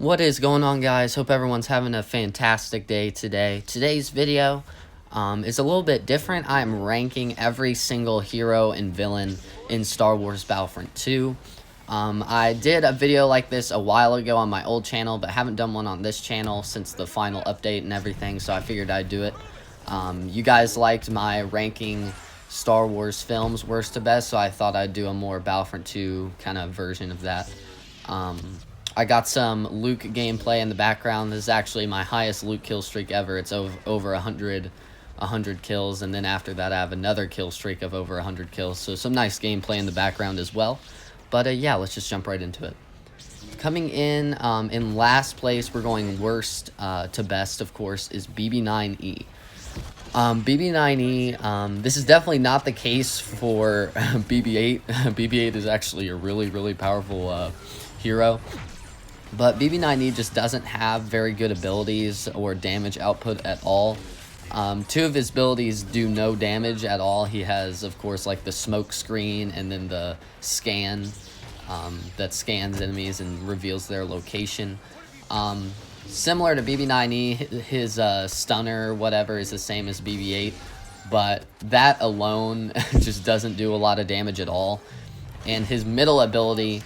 What is going on, guys? Hope everyone's having a fantastic day today. Today's video is a little bit different. I'm ranking every single hero and villain in Star Wars Battlefront 2. I did a video like this a while ago on my old channel, but haven't done one on this channel since the final update and everything, so I figured I'd do it. You guys liked my ranking Star Wars films worst to best, so I thought I'd do a more Battlefront 2 kind of version of that. I got some Luke gameplay in the background. This is actually my highest Luke kill streak ever. It's over 100 kills, and then after that I have another kill streak of over 100 kills. So some nice gameplay in the background as well. But yeah, let's just jump right into it. Coming in last place, we're going worst to best, of course, is BB9E. BB9E, this is definitely not the case for BB8. BB8 is actually a really powerful hero. But BB9E just doesn't have very good abilities or damage output at all. Two of his abilities do no damage at all. He has, of course, like the smoke screen and then the scan that scans enemies and reveals their location. Similar to BB9E, his stunner, whatever, is the same as BB8. But that alone just doesn't do a lot of damage at all. And his middle ability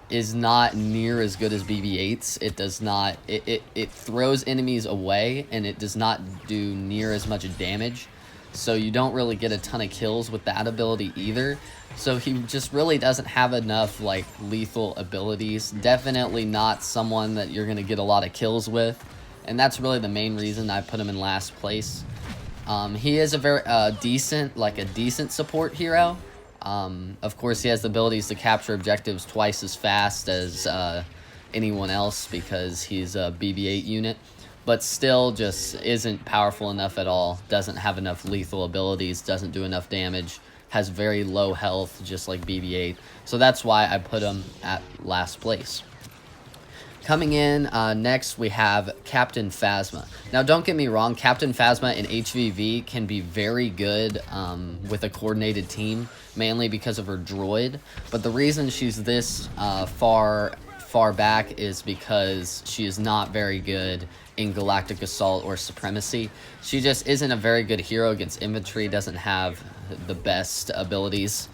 is not near as good as BB-8's. It does not, it throws enemies away, and it does not do near as much damage. So you don't really get a ton of kills with that ability either. So he just really doesn't have enough like lethal abilities. Definitely not someone that you're gonna get a lot of kills with, and that's really the main reason I put him in last place. He is a very decent support hero. Of course, he has the abilities to capture objectives twice as fast as anyone else because he's a BB-8 unit, but still just isn't powerful enough at all, doesn't have enough lethal abilities, doesn't do enough damage, has very low health, just like BB-8. So that's why I put him at last place. Coming in next, we have Captain Phasma. Now, don't get me wrong, Captain Phasma in HVV can be very good with a coordinated team, mainly because of her droid. But the reason she's this far back is because she is not very good in Galactic Assault or Supremacy. She just isn't a very good hero against infantry, doesn't have the best abilities.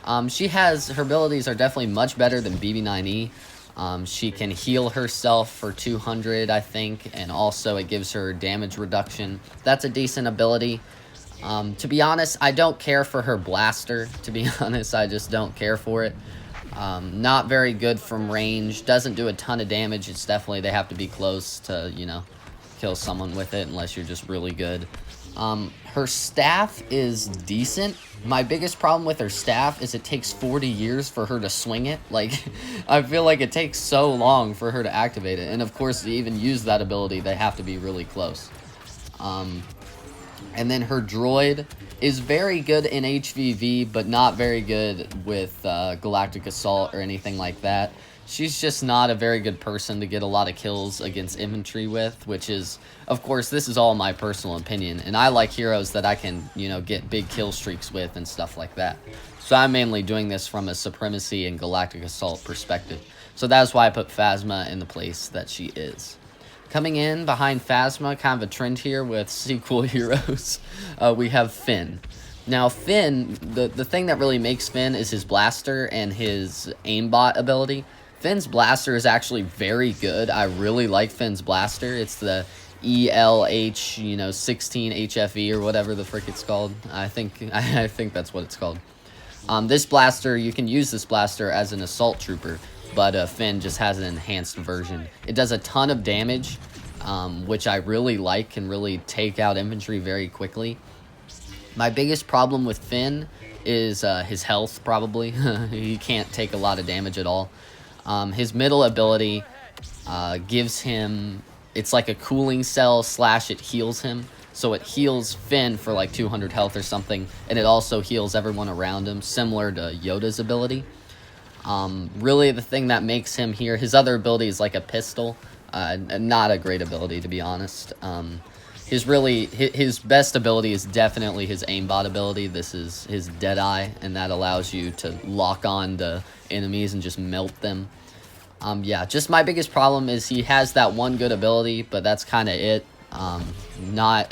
Her abilities are definitely much better than BB9E. She can heal herself for 200, I think, and also it gives her damage reduction. That's a decent ability. To be honest, I don't care for her blaster. To be honest, I just don't care for it. Not very good from range. Doesn't do a ton of damage. It's definitely, they have to be close to, you know, kill someone with it unless you're just really good. Her staff is decent. My biggest problem with her staff is it takes 40 years for her to swing it. Like, I feel like it takes so long for her to activate it. And of course, to even use that ability, they have to be really close. And then her droid is very good in HVV, but not very good with Galactic Assault or anything like that. She's just not a very good person to get a lot of kills against infantry with, which is, of course, this is all my personal opinion. And I like heroes that I can, you know, get big kill streaks with and stuff like that. So I'm mainly doing this from a Supremacy and Galactic Assault perspective. So that's why I put Phasma in the place that she is. Coming in behind Phasma, kind of a trend here with sequel heroes, we have Finn. Now, Finn, the thing that really makes Finn is his blaster and his aimbot ability. Finn's blaster is actually very good. I really like Finn's blaster. It's the ELH, you know, 16 HFE or whatever the frick it's called. I think that's what it's called. This blaster, you can use this blaster as an assault trooper, but Finn just has an enhanced version. It does a ton of damage, which I really like, can really take out infantry very quickly. My biggest problem with Finn is his health, probably. He can't take a lot of damage at all. His middle ability gives him, it's like a cooling cell / it heals him. So it heals Finn for like 200 health or something, and it also heals everyone around him, similar to Yoda's ability. Really the thing that makes him here, his other ability is like a pistol. Not a great ability, to be honest. His best ability is definitely his aimbot ability. This is his Deadeye, and that allows you to lock on to enemies and just melt them. Yeah, just my biggest problem is he has that one good ability, but that's kind of it. Not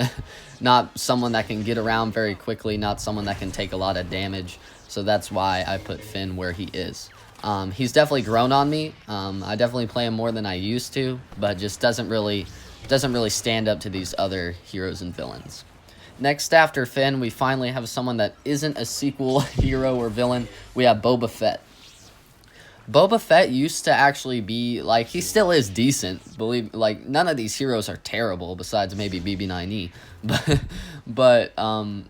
not someone that can get around very quickly, not someone that can take a lot of damage. So that's why I put Finn where he is. He's definitely grown on me. I definitely play him more than I used to, but just doesn't really stand up to these other heroes and villains. Next after Finn, we finally have someone that isn't a sequel hero or villain. We have Boba Fett. Boba Fett used to actually be, like, he still is decent. Believe, like, none of these heroes are terrible besides maybe BB9E. But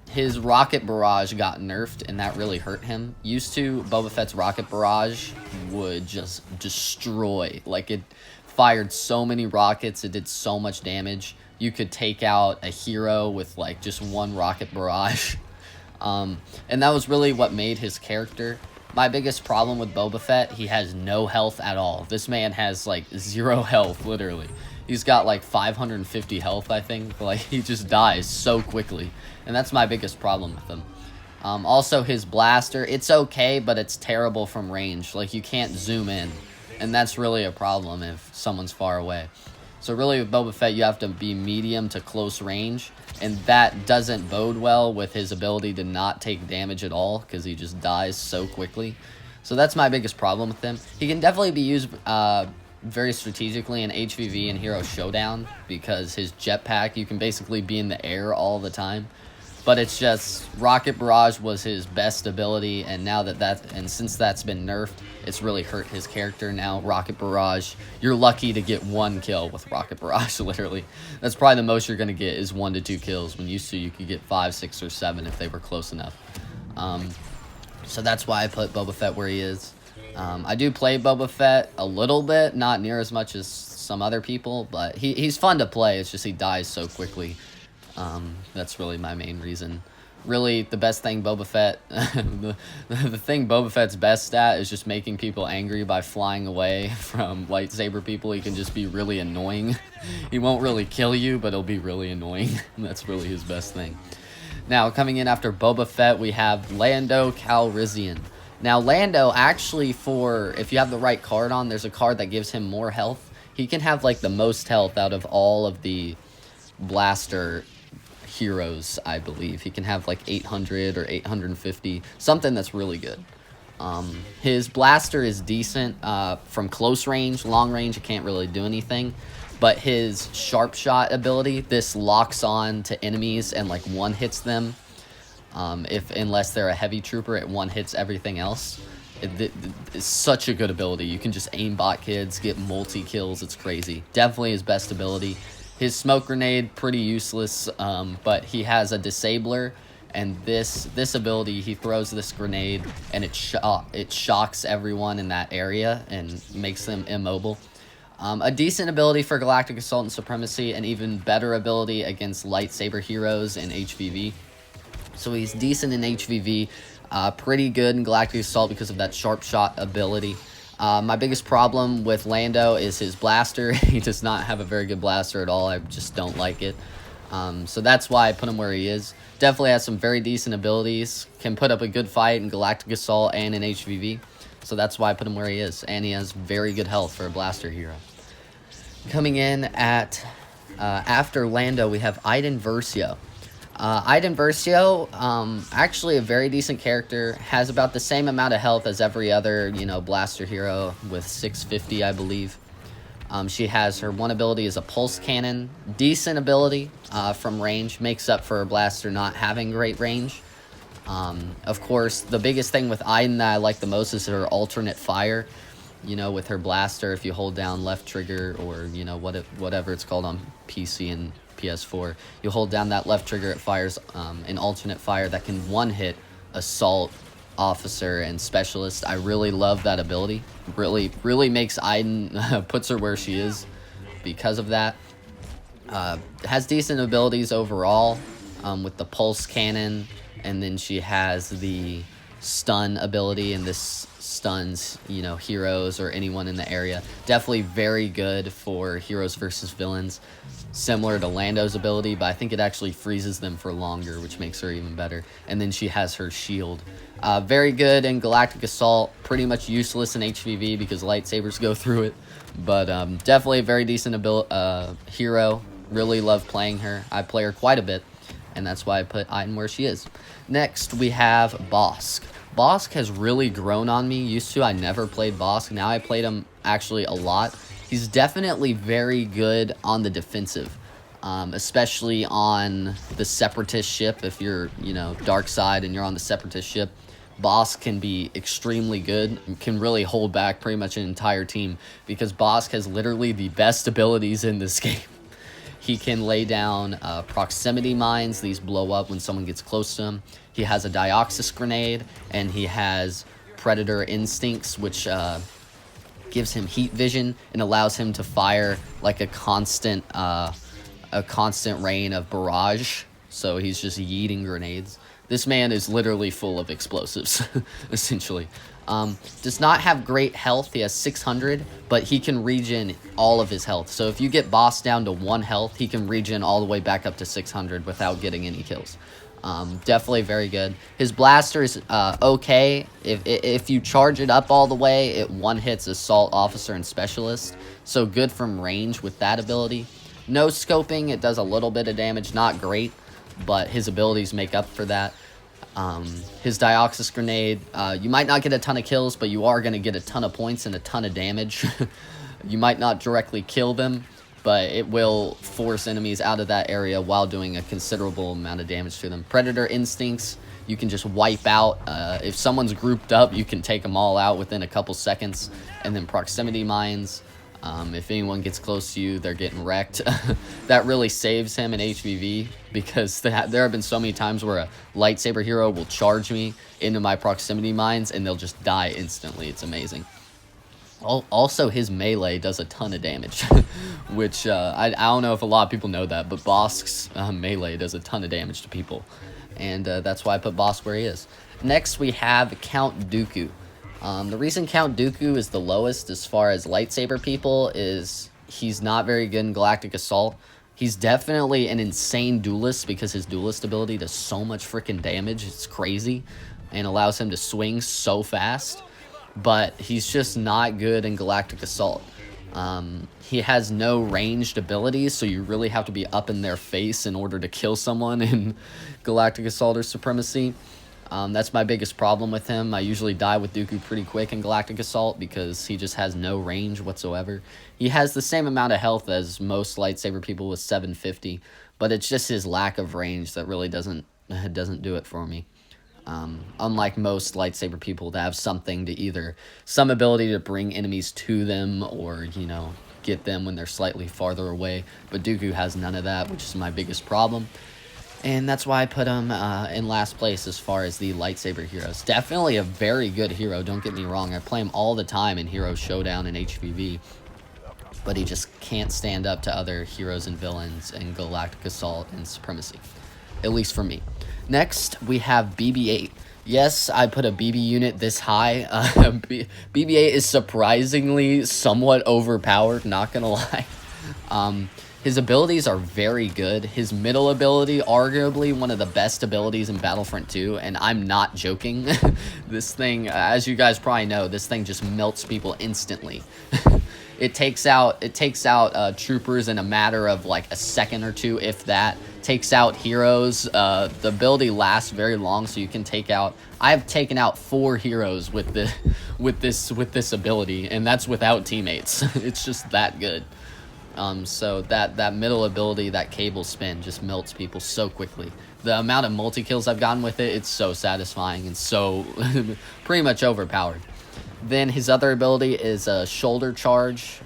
his rocket barrage got nerfed, and that really hurt him. Used to, Boba Fett's rocket barrage would just destroy. Like, it fired so many rockets, it did so much damage. You could take out a hero with, like, just one rocket barrage. And that was really what made his character. My biggest problem with Boba Fett, he has no health at all. This man has, like, 0 health, literally. He's got, like, 550 health, I think. Like, he just dies so quickly. And that's my biggest problem with him. Also, his blaster, it's okay, but it's terrible from range. Like, you can't zoom in. And that's really a problem if someone's far away. So really with Boba Fett, you have to be medium to close range, and that doesn't bode well with his ability to not take damage at all, because he just dies so quickly. So that's my biggest problem with him. He can definitely be used very strategically in HVV and Hero Showdown, because his jetpack, you can basically be in the air all the time. But it's just, Rocket Barrage was his best ability, and now and since that's been nerfed, it's really hurt his character. Now, Rocket Barrage, you're lucky to get 1 kill with Rocket Barrage, literally. That's probably the most you're going to get is 1 to 2 kills, when used to you could get 5, 6, or 7 if they were close enough. So that's why I put Boba Fett where he is. I do play Boba Fett a little bit, not near as much as some other people, but he's fun to play, it's just he dies so quickly. That's really my main reason. Really, the best thing Boba Fett, the thing Boba Fett's best at is just making people angry by flying away from lightsaber people. He can just be really annoying. He won't really kill you, but he'll be really annoying. That's really his best thing. Now, coming in after Boba Fett, we have Lando Calrissian. Now, Lando, actually, if you have the right card on, there's a card that gives him more health. He can have, like, the most health out of all of the blaster heroes, I believe. He can have like 800 or 850, something that's really good. His blaster is decent from close range. Long range, it can't really do anything. But his sharp shot ability, this locks on to enemies and like one hits them. Unless they're a heavy trooper, it one hits everything else. It's such a good ability. You can just aimbot kids, get multi-kills. It's crazy. Definitely his best ability. His smoke grenade, pretty useless, but he has a disabler, and this ability, he throws this grenade, and it shocks everyone in that area and makes them immobile. A decent ability for Galactic Assault and Supremacy, and even better ability against lightsaber heroes in HVV. So he's decent in HVV, pretty good in Galactic Assault because of that sharp shot ability. My biggest problem with Lando is his blaster. He does not have a very good blaster at all. I just don't like it. So that's why I put him where he is. Definitely has some very decent abilities. Can put up a good fight in Galactic Assault and in HVV. So that's why I put him where he is. And he has very good health for a blaster hero. Coming in at after Lando, we have Iden Versio. Iden Versio, actually a very decent character, has about the same amount of health as every other, blaster hero with 650, I believe. She has her one ability is a pulse cannon, decent ability from range, makes up for her blaster not having great range. Of course, the biggest thing with Iden that I like the most is her alternate fire. With her blaster, if you hold down left trigger or, whatever it's called on PC and PS4, you hold down that left trigger, it fires an alternate fire that can one-hit assault, officer, and specialist. I really love that ability. Really makes Iden, puts her where she is because of that. Has decent abilities overall with the pulse cannon, and then she has the stun ability, and this stuns, you know, heroes or anyone in the area. Definitely very good for heroes versus villains, similar to Lando's ability, but I think it actually freezes them for longer, which makes her even better. And then she has her shield. Very good in Galactic Assault, pretty much useless in HVV because lightsabers go through it, but definitely a very decent hero. Really love playing her. I play her quite a bit, and that's why I put Iden where she is. Next, we have Bosk. Bosk has really grown on me. Used to, I never played Bosk. Now I played him actually a lot. He's definitely very good on the defensive, especially on the Separatist ship. If you're, you know, dark side and you're on the Separatist ship, Bosk can be extremely good and can really hold back pretty much an entire team because Bosk has literally the best abilities in this game. He can lay down proximity mines. These blow up when someone gets close to him. He has a Dioxis grenade, and he has Predator Instincts, which gives him heat vision and allows him to fire like a constant rain of barrage. So he's just yeeting grenades. This man is literally full of explosives, essentially. Does not have great health. He has 600, but he can regen all of his health. So if you get Boss down to 1 health, he can regen all the way back up to 600 without getting any kills. Definitely very good. His blaster is okay. If you charge it up all the way, it one-hits Assault Officer and Specialist. So good from range with that ability. No scoping, it does a little bit of damage, not great, but his abilities make up for that. His Dioxis grenade, you might not get a ton of kills, but you are going to get a ton of points and a ton of damage. You might not directly kill them, but it will force enemies out of that area while doing a considerable amount of damage to them. Predator Instincts, you can just wipe out. If someone's grouped up, you can take them all out within a couple seconds. And then Proximity Mines, if anyone gets close to you, they're getting wrecked. That really saves him in HVV because there have been so many times where a lightsaber hero will charge me into my proximity mines and they'll just die instantly. It's amazing. Also, his melee does a ton of damage, which I don't know if a lot of people know that, but Bosk's melee does a ton of damage to people, and that's why I put Bosk where he is. Next, we have Count Dooku. The reason Count Dooku is the lowest as far as lightsaber people is he's not very good in Galactic Assault. He's definitely an insane duelist because his duelist ability does so much freaking damage. It's crazy and allows him to swing so fast, but he's just not good in Galactic Assault. He has no ranged abilities, so you really have to be up in their face in order to kill someone in Galactic Assault or Supremacy. That's my biggest problem with him. I usually die with Dooku pretty quick in Galactic Assault because he just has no range whatsoever. He has the same amount of health as most lightsaber people with 750, but it's just his lack of range that really doesn't do it for me. Unlike most lightsaber people that have something to either some ability to bring enemies to them or, you know, get them when they're slightly farther away. But Dooku has none of that, which is my biggest problem. And that's why I put him in last place as far as the lightsaber heroes. Definitely a very good hero, don't get me wrong. I play him all the time in Hero Showdown and HVV. But he just can't stand up to other heroes and villains in Galactic Assault and Supremacy. At least for me. Next, we have BB-8. Yes, I put a BB unit this high. BB-8 is surprisingly somewhat overpowered, not gonna lie. His abilities are very good. His middle ability, arguably one of the best abilities in Battlefront 2, and I'm not joking. This thing, as you guys probably know, this thing just melts people instantly. It takes out troopers in a matter of like a second or two, if that. Takes out heroes. The ability lasts very long, so you can take out. I have taken out 4 heroes with this ability, and that's without teammates. It's just that good. So that middle ability, that cable spin, just melts people so quickly. The amount of multi-kills I've gotten with it, it's so satisfying and so pretty much overpowered. Then his other ability is a shoulder charge.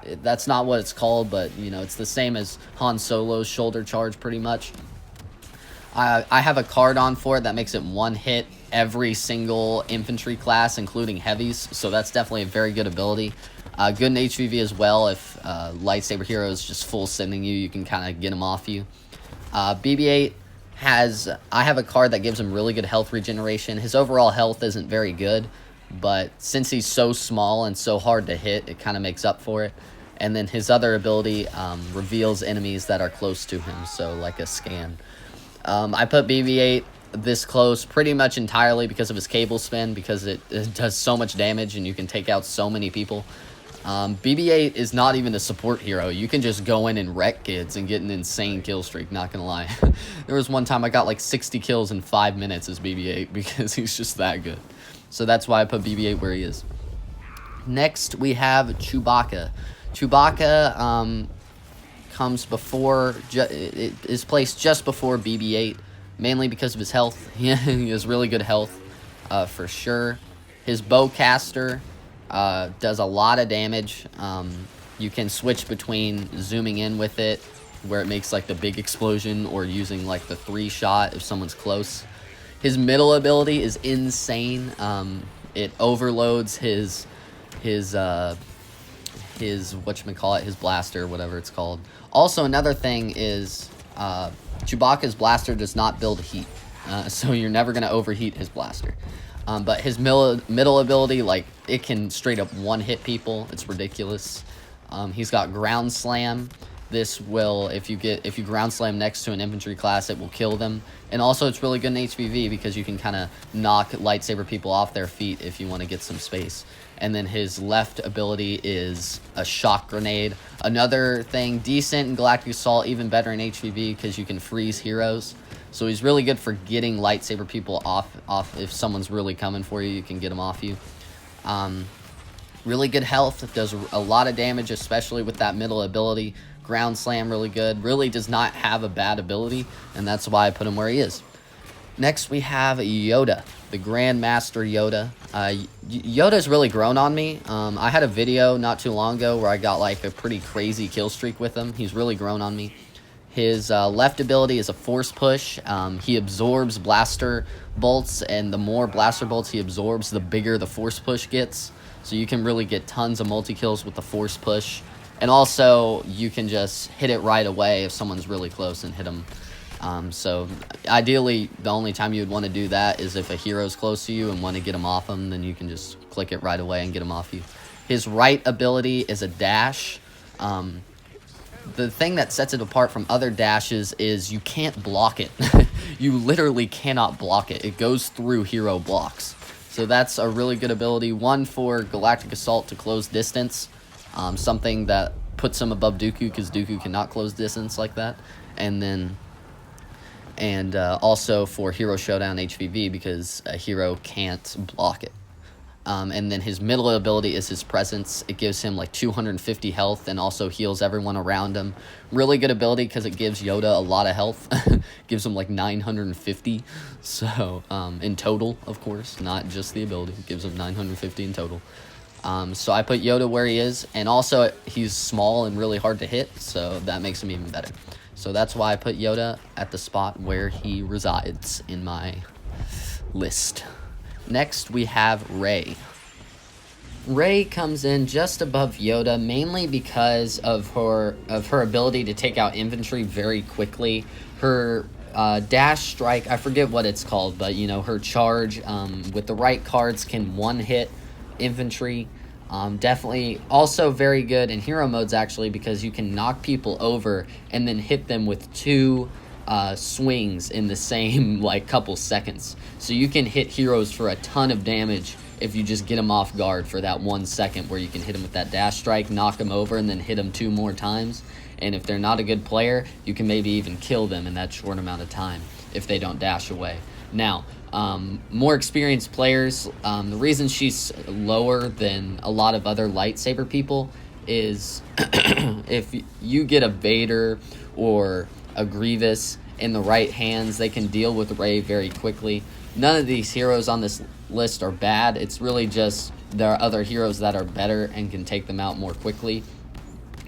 That's not what it's called, but you know, it's the same as Han Solo's shoulder charge pretty much. I have a card on for it that makes it one hit every single infantry class, including heavies, so that's definitely a very good ability. Good in HVV as well. If lightsaber hero is just full sending you, you can kind of get them off you. BB-8 I have a card that gives him really good health regeneration. His overall health isn't very good, but since he's so small and so hard to hit, it kind of makes up for it. And then his other ability reveals enemies that are close to him, so like a scan. I put BB-8 this close pretty much entirely because of his cable spin, because it does so much damage and you can take out so many people. BB-8 is not even a support hero. You can just go in and wreck kids and get an insane kill streak, not gonna lie. There was one time I got like 60 kills in 5 minutes as BB-8 because he's just that good. So that's why I put BB-8 where he is. Next, we have Chewbacca. Chewbacca comes before, is placed just before BB-8, mainly because of his health. He has really good health, for sure. His bowcaster does a lot of damage. You can switch between zooming in with it, where it makes like the big explosion, or using like the 3-shot if someone's close. His middle ability is insane. It overloads his whatchamacallit, his blaster, whatever it's called. Also, another thing is Chewbacca's blaster does not build heat, so you're never going to overheat his blaster. But his middle ability, like, it can straight up one-hit people. It's ridiculous. He's got ground slam. This will, if you ground slam next to an infantry class, it will kill them. And also, it's really good in HVV because you can kind of knock lightsaber people off their feet if you want to get some space. And then his left ability is a shock grenade. Another thing, decent in Galactic Assault, even better in HVV because you can freeze heroes. So he's really good for getting lightsaber people off. If someone's really coming for you, you can get them off you. Really good health. It does a lot of damage, especially with that middle ability. Ground slam, really good. Really does not have a bad ability, and that's why I put him where he is. Next, we have Yoda, the Grandmaster Yoda. Yoda's really grown on me. I had a video not too long ago where I got like a pretty crazy kill streak with him. He's really grown on me. His left ability is a force push. He absorbs blaster bolts, and the more blaster bolts he absorbs, the bigger the force push gets. So you can really get tons of multi-kills with the force push. And also, you can just hit it right away if someone's really close and hit them. So ideally, the only time you would want to do that is if a hero's close to you and want to get them off them, then you can just click it right away and get them off you. His right ability is a dash. The thing that sets it apart from other dashes is you can't block it. You literally cannot block it. It goes through hero blocks. So that's a really good ability. One for Galactic Assault to close distance. Something that puts him above Dooku because Dooku cannot close distance like that. And also for Hero Showdown HVV because a hero can't block it. And then his middle ability is his presence. It gives him like 250 health and also heals everyone around him. Really good ability because it gives Yoda a lot of health. Gives him like 950. So, in total, of course, not just the ability. It gives him 950 in total. So I put Yoda where he is, and also he's small and really hard to hit, so that makes him even better. So that's why I put Yoda at the spot where he resides in my list. Next, we have Rey. Rey comes in just above Yoda, mainly because of her ability to take out infantry very quickly. Her dash strike, I forget what it's called, but you know, her charge with the right cards can one-hit infantry. Definitely also very good in hero modes actually, because you can knock people over and then hit them with 2 swings in the same like couple seconds. So you can hit heroes for a ton of damage if you just get them off guard for that 1 second where you can hit them with that dash strike, knock them over, and then hit them 2 more times. And if they're not a good player, you can maybe even kill them in that short amount of time if they don't dash away. Now, more experienced players, the reason she's lower than a lot of other lightsaber people is if you get a Vader or a Grievous in the right hands, they can deal with Rey very quickly. None of these heroes on this list are bad. It's really just there are other heroes that are better and can take them out more quickly.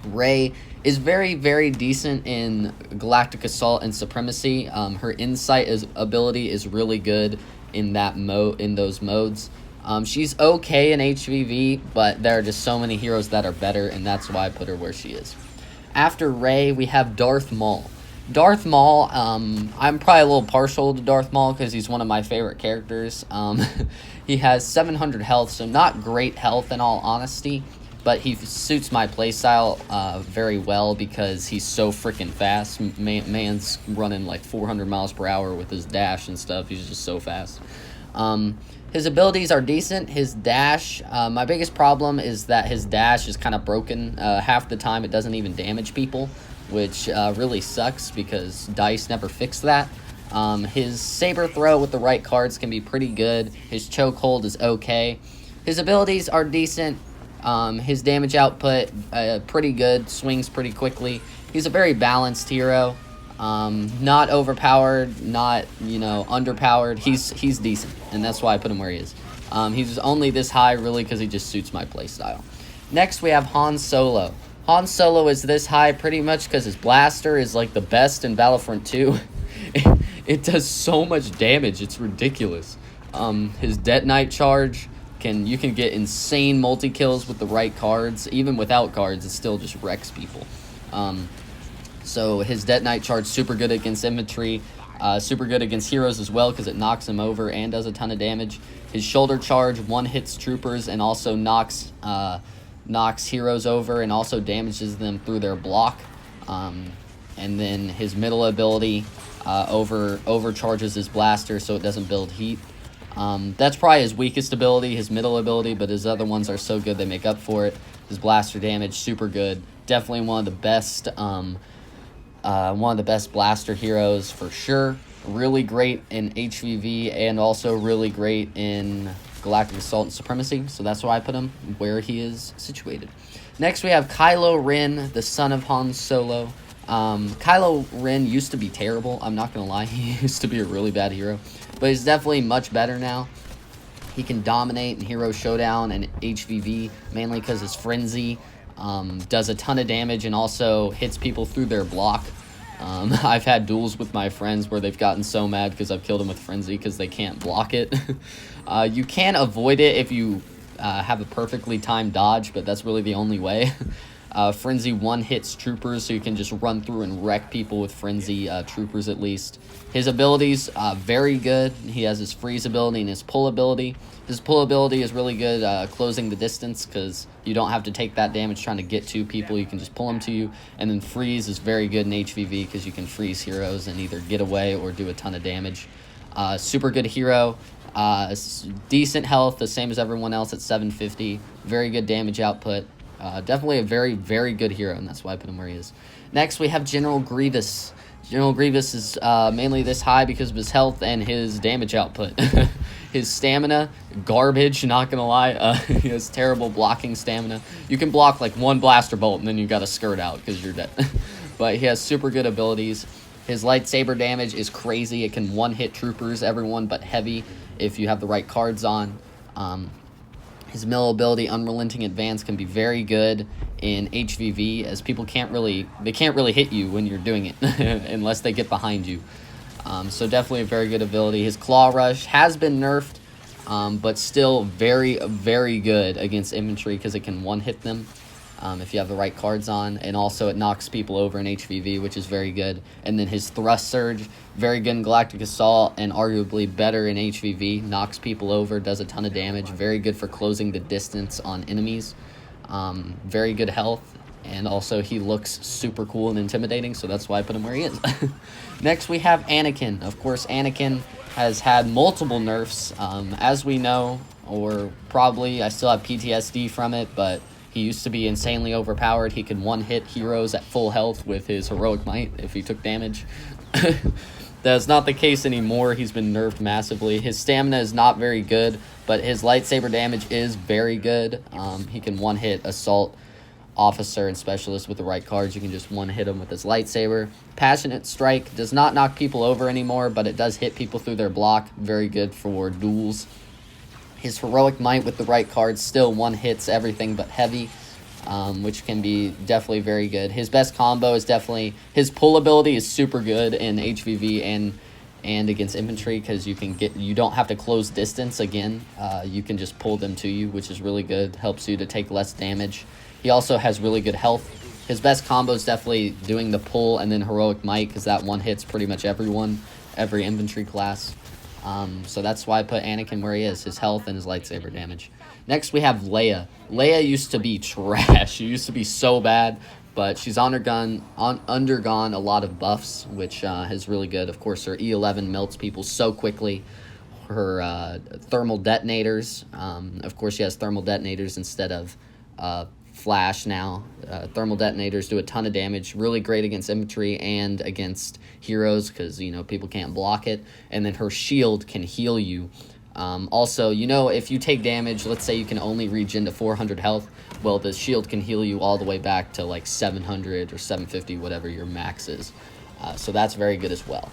Rey is very, very decent in Galactic Assault and Supremacy. Her insight ability is really good in those modes. She's okay in HVV, but there are just so many heroes that are better, and that's why I put her where she is. After Rey, we have Darth Maul. Darth Maul, I'm probably a little partial to Darth Maul because he's one of my favorite characters. He has 700 health, so not great health in all honesty, but he suits my playstyle very well because he's so freaking fast. Man's running like 400 miles per hour with his dash and stuff. He's just so fast. His abilities are decent. His dash, my biggest problem is that his dash is kind of broken. Half the time it doesn't even damage people, which really sucks because DICE never fixed that. His saber throw with the right cards can be pretty good. His chokehold is okay. His abilities are decent. His damage output, pretty good. Swings pretty quickly. He's a very balanced hero. Not overpowered, not, underpowered. He's decent, and that's why I put him where he is. He's only this high, really, because he just suits my playstyle. Next, we have Han Solo. Han Solo is this high pretty much because his blaster is, like, the best in Battlefront 2. It does so much damage, it's ridiculous. His Detonite charge, you can get insane multi-kills with the right cards. Even without cards, it still just wrecks people. So his Detonite charge, super good against infantry, super good against heroes as well because it knocks them over and does a ton of damage. His shoulder charge, one hits troopers and also knocks heroes over and also damages them through their block. And then his middle ability overcharges his blaster so it doesn't build heat. That's probably his weakest ability, his middle ability, but his other ones are so good they make up for it. His blaster damage, super good. Definitely one of the best blaster heroes for sure. Really great in HVV and also really great in Galactic Assault and Supremacy. So that's why I put him where he is situated. Next we have Kylo Ren, the son of Han Solo. Kylo Ren used to be terrible. I'm not going to lie. He used to be a really bad hero. But he's definitely much better now. He can dominate in Hero Showdown and HVV, mainly because his Frenzy does a ton of damage and also hits people through their block. I've had duels with my friends where they've gotten so mad because I've killed them with Frenzy because they can't block it. You can avoid it if you have a perfectly timed dodge, but that's really the only way. Frenzy one hits troopers, so you can just run through and wreck people with Frenzy, troopers at least. His abilities, very good. He has his freeze ability and his pull ability. His pull ability is really good, closing the distance, because you don't have to take that damage trying to get to people. You can just pull them to you. And then freeze is very good in HVV, because you can freeze heroes and either get away or do a ton of damage. Super good hero. Decent health, the same as everyone else at 750. Very good damage output. Definitely a very, very good hero, and that's why I put him where he is. Next, we have General Grievous. General Grievous is mainly this high because of his health and his damage output. His stamina, garbage, not gonna lie. He has terrible blocking stamina. You can block like one blaster bolt, and then you gotta skirt out because you're dead. But he has super good abilities. His lightsaber damage is crazy. It can one-hit troopers, everyone but heavy, if you have the right cards on. His middle ability, Unrelenting Advance, can be very good in HVV, as people can't really hit you when you're doing it unless they get behind you. So definitely a very good ability. His Claw Rush has been nerfed, but still very, very good against infantry because it can one-hit them if you have the right cards on. And also it knocks people over in HVV, which is very good. And then his Thrust Surge, very good in Galactic Assault and arguably better in HVV. Knocks people over, does a ton of damage. Very good for closing the distance on enemies. Very good health. And also he looks super cool and intimidating, so that's why I put him where he is. Next we have Anakin. Of course, Anakin has had multiple nerfs, as we know, or probably I still have PTSD from it, but he used to be insanely overpowered. He could one-hit heroes at full health with his heroic might if he took damage. That's not the case anymore. He's been nerfed massively. His stamina is not very good, but his lightsaber damage is very good. He can one-hit assault officer and specialist with the right cards. You can just one-hit him with his lightsaber. Passionate Strike does not knock people over anymore, but it does hit people through their block. Very good for duels. His Heroic Might with the right cards still one-hits everything but heavy, which can be definitely very good. His best combo is definitely... His pull ability is super good in HVV and against infantry, because you don't have to close distance again. You can just pull them to you, which is really good. Helps you to take less damage. He also has really good health. His best combo is definitely doing the pull and then Heroic Might, because that one hits pretty much everyone, every infantry class. So that's why I put Anakin where he is, his health and his lightsaber damage. Next, we have Leia. Leia used to be trash. She used to be so bad, but she's undergone a lot of buffs, which is really good. Of course, her E11 melts people so quickly. Her thermal detonators, of course, she has thermal detonators instead of flash now. Thermal detonators do a ton of damage, really great against infantry and against heroes, because, you know, people can't block it. And then her shield can heal you. Also, you know, if you take damage, let's say you can only regen to 400 health, well, the shield can heal you all the way back to like 700 or 750, whatever your max is. So that's very good as well.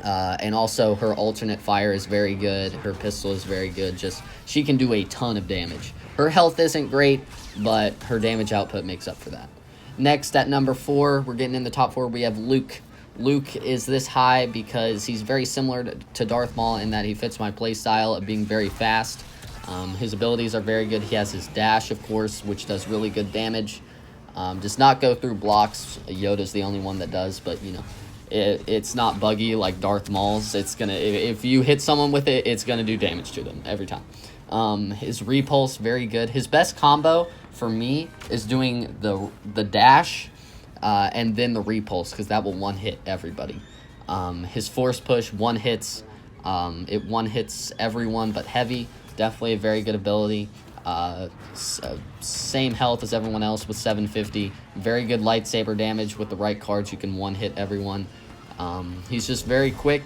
And also her alternate fire is very good. Her pistol is very good. Just, she can do a ton of damage. Her health isn't great, but her damage output makes up for that. Next, at number 4, we're getting in the top 4, we have Luke. Luke is this high because he's very similar to Darth Maul in that he fits my playstyle of being very fast. His abilities are very good. He has his dash, of course, which does really good damage. Does not go through blocks. Yoda's the only one that does, but, you know, it's not buggy like Darth Maul's. It's gonna, if you hit someone with it, it's gonna do damage to them every time. His repulse, very good. His best combo for me is doing the dash and then the repulse, because that will one hit everybody. His force push one hits. It one hits everyone but heavy. Definitely a very good ability. Same health as everyone else with 750. Very good lightsaber damage with the right cards. You can one hit everyone. He's just very quick.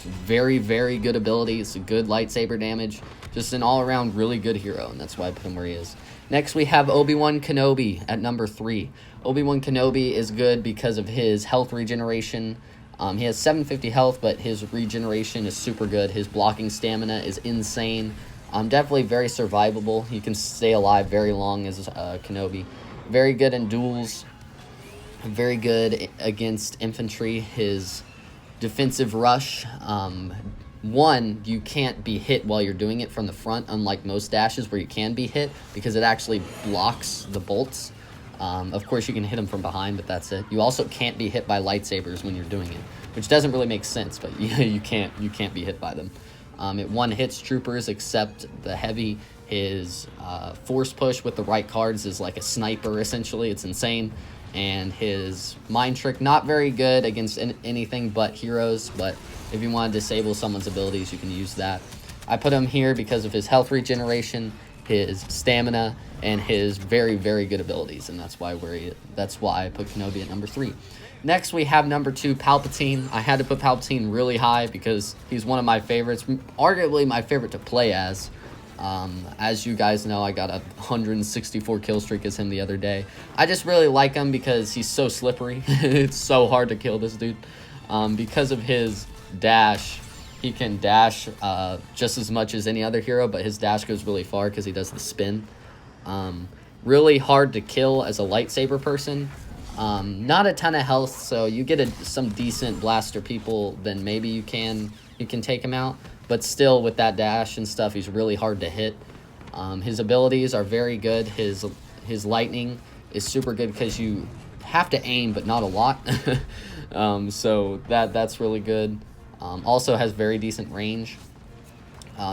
Very, very good ability. It's a good lightsaber damage. Just an all-around really good hero, and that's why I put him where he is. Next, we have Obi-Wan Kenobi at number 3. Obi-Wan Kenobi is good because of his health regeneration. He has 750 health, but his regeneration is super good. His blocking stamina is insane. Definitely very survivable. He can stay alive very long as Kenobi. Very good in duels. Very good against infantry. His defensive rush, one, you can't be hit while you're doing it from the front, unlike most dashes where you can be hit, because it actually blocks the bolts. Of course, you can hit them from behind, but that's it. You also can't be hit by lightsabers when you're doing it, which doesn't really make sense, but you can't be hit by them. It one hits troopers except the heavy. His force push with the right cards is like a sniper, essentially. It's insane. And his mind trick, not very good against anything but heroes, but if you want to disable someone's abilities, you can use that. I put him here because of his health regeneration, his stamina, and his very, very good abilities, and that's why I put Kenobi at number 3. Next, we have number 2, Palpatine. I had to put Palpatine really high because he's one of my favorites, arguably my favorite to play as. As you guys know, I got a 164 kill streak as him the other day. I just really like him because he's so slippery. It's so hard to kill this dude. Because of his dash, he can dash just as much as any other hero, but his dash goes really far because he does the spin. Really hard to kill as a lightsaber person. Not a ton of health, so you get some decent blaster people, then maybe you can take him out. But still, with that dash and stuff, he's really hard to hit. His abilities are very good. His lightning is super good because you have to aim, but not a lot. So that's really good. Also has very decent range.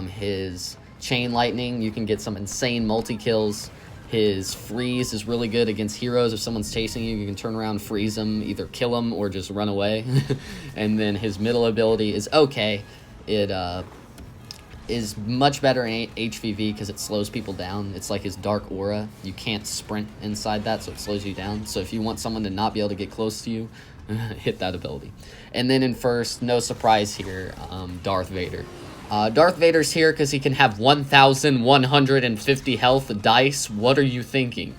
His chain lightning, you can get some insane multi-kills. His freeze is really good against heroes. If someone's chasing you, you can turn around, freeze them, either kill them or just run away. And then his middle ability is okay. It is much better in HVV because it slows people down. It's like his dark aura. You can't sprint inside that, so it slows you down. So if you want someone to not be able to get close to you, hit that ability. And then in first, no surprise here, Darth Vader. Darth Vader's here because he can have 1,150 health dice. What are you thinking?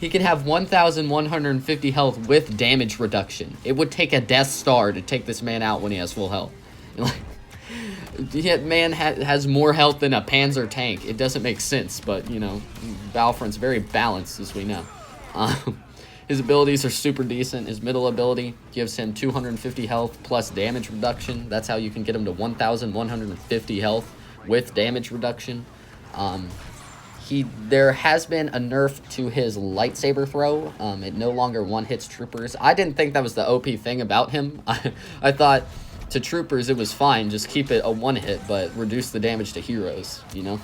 He can have 1,150 health with damage reduction. It would take a Death Star to take this man out when he has full health. Yet man has more health than a Panzer tank. It doesn't make sense, but, you know, Battlefront's very balanced, as we know. His abilities are super decent. His middle ability gives him 250 health plus damage reduction. That's how you can get him to 1,150 health with damage reduction. there has been a nerf to his lightsaber throw. It no longer one-hits troopers. I didn't think that was the OP thing about him. I thought to troopers it was fine, just keep it a one-hit, but reduce the damage to heroes, you know?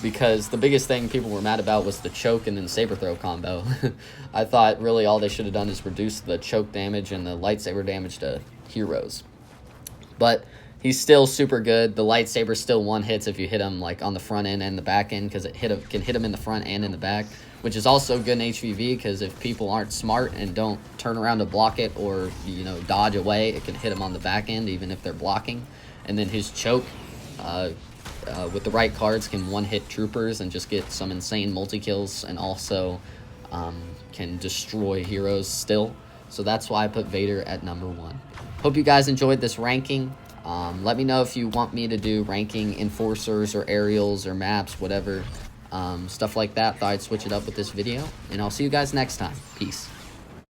Because the biggest thing people were mad about was the choke and then saber throw combo. I thought really all they should have done is reduce the choke damage and the lightsaber damage to heroes. But he's still super good. The lightsaber still one-hits if you hit him like on the front end and the back end, because it can hit him in the front and in the back, which is also good in HVV, because if people aren't smart and don't turn around to block it or, you know, dodge away, it can hit them on the back end even if they're blocking. And then his choke, with the right cards, can one-hit troopers and just get some insane multi-kills, and also can destroy heroes still. So that's why I put Vader at number 1. Hope you guys enjoyed this ranking. Let me know if you want me to do ranking enforcers or aerials or maps, whatever, stuff like that. Thought I'd switch it up with this video, and I'll see you guys next time. Peace.